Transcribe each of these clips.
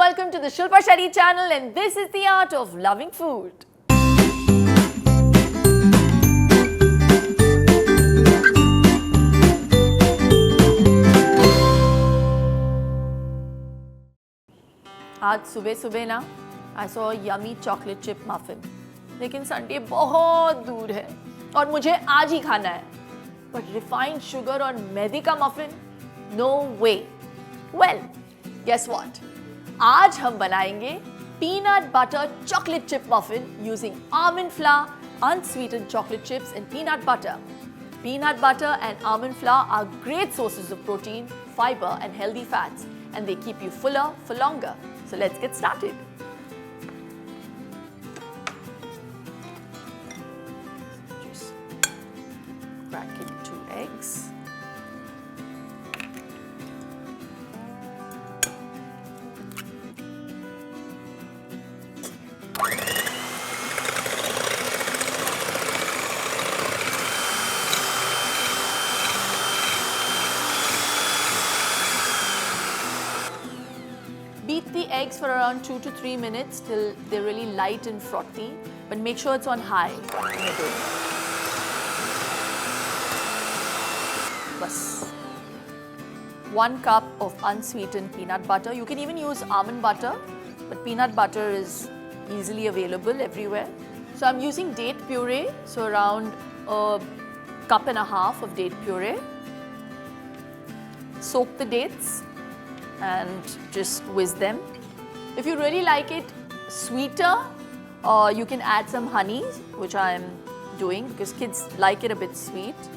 welcome to the Shilpa Shetty channel, and this is the art of loving food. आज सुबह सुबह ना I saw a yummy chocolate chip muffin. लेकिन Sunday बहुत दूर है और मुझे आज ही खाना है. But refined sugar और मैदे का muffin? No way. Well, guess what? आज हम बनाएंगे peanut butter chocolate chip muffin using almond flour, unsweetened chocolate chips and peanut butter. Peanut butter and almond flour are great sources of protein, fiber and healthy fats, and they keep you fuller for longer. So let's get started. Just crack in 2 eggs. Beat the eggs for around 2 to 3 minutes till they're really light and frothy, but make sure it's on high when you're doing it. Bas. 1 cup of unsweetened peanut butter. You can even use almond butter, but peanut butter is easily available everywhere. So I'm using date puree, so around a cup and a half of date puree. Soak the dates and just whiz them. If you really like it sweeter, you can add some honey, which I am doing because kids like it a bit sweet.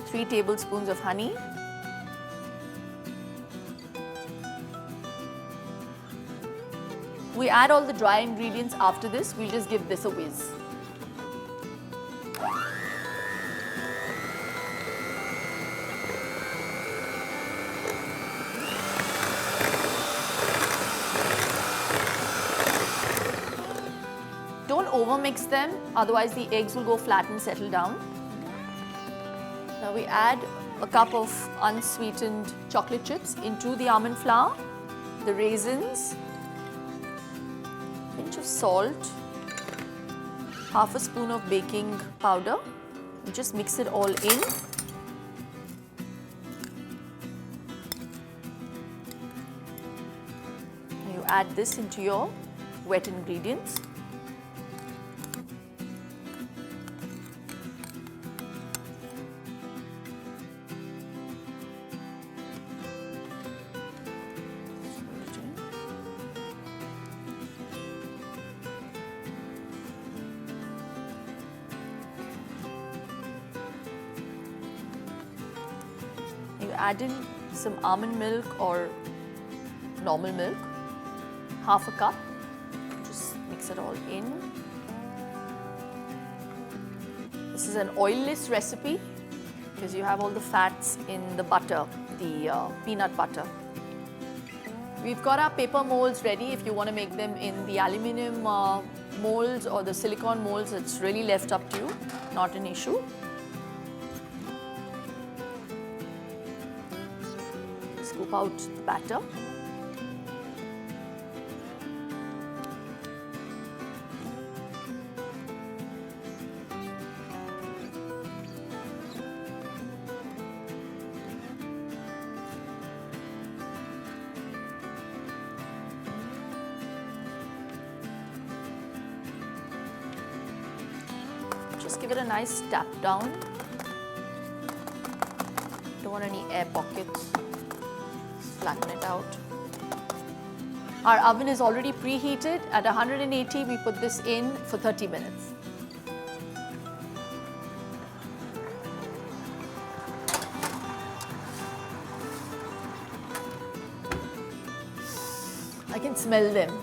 3 tablespoons of honey. We add all the dry ingredients after this. We'll just give this a whiz. Don't overmix them, otherwise the eggs will go flat and settle down. Now we add a cup of unsweetened chocolate chips into the almond flour, the raisins, a pinch of salt, half a spoon of baking powder. You just mix it all in. And you add this into your wet ingredients. You add in some almond milk or normal milk, half a cup. Just mix it all in. This is an oilless recipe because you have all the fats in the butter, the peanut butter. We've got our paper molds ready. If you want to make them in the aluminium molds or the silicone molds, it's really left up to you, not an issue. Scoop out the batter. Just give it a nice tap down. Don't want any air pockets. Flatten it out. Our oven is already preheated. At 180, we put this in for 30 minutes. I can smell them.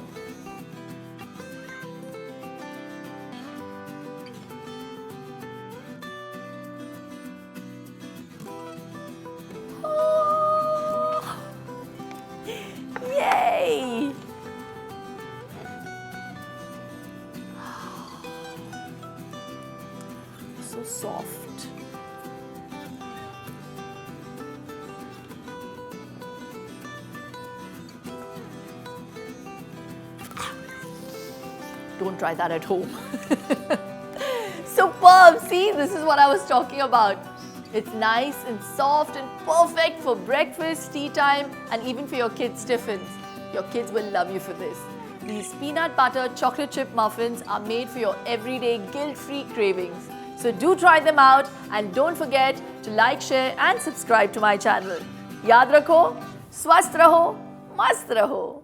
Yay! So soft. Don't try that at home. Superb! See, this is what I was talking about. It's nice and soft and perfect for breakfast, tea time, and even for your kids' tiffins. Your kids will love you for this. These peanut butter chocolate chip muffins are made for your everyday guilt-free cravings. So do try them out and don't forget to like, share and subscribe to my channel. Yaad rakho, swasth raho, mast raho.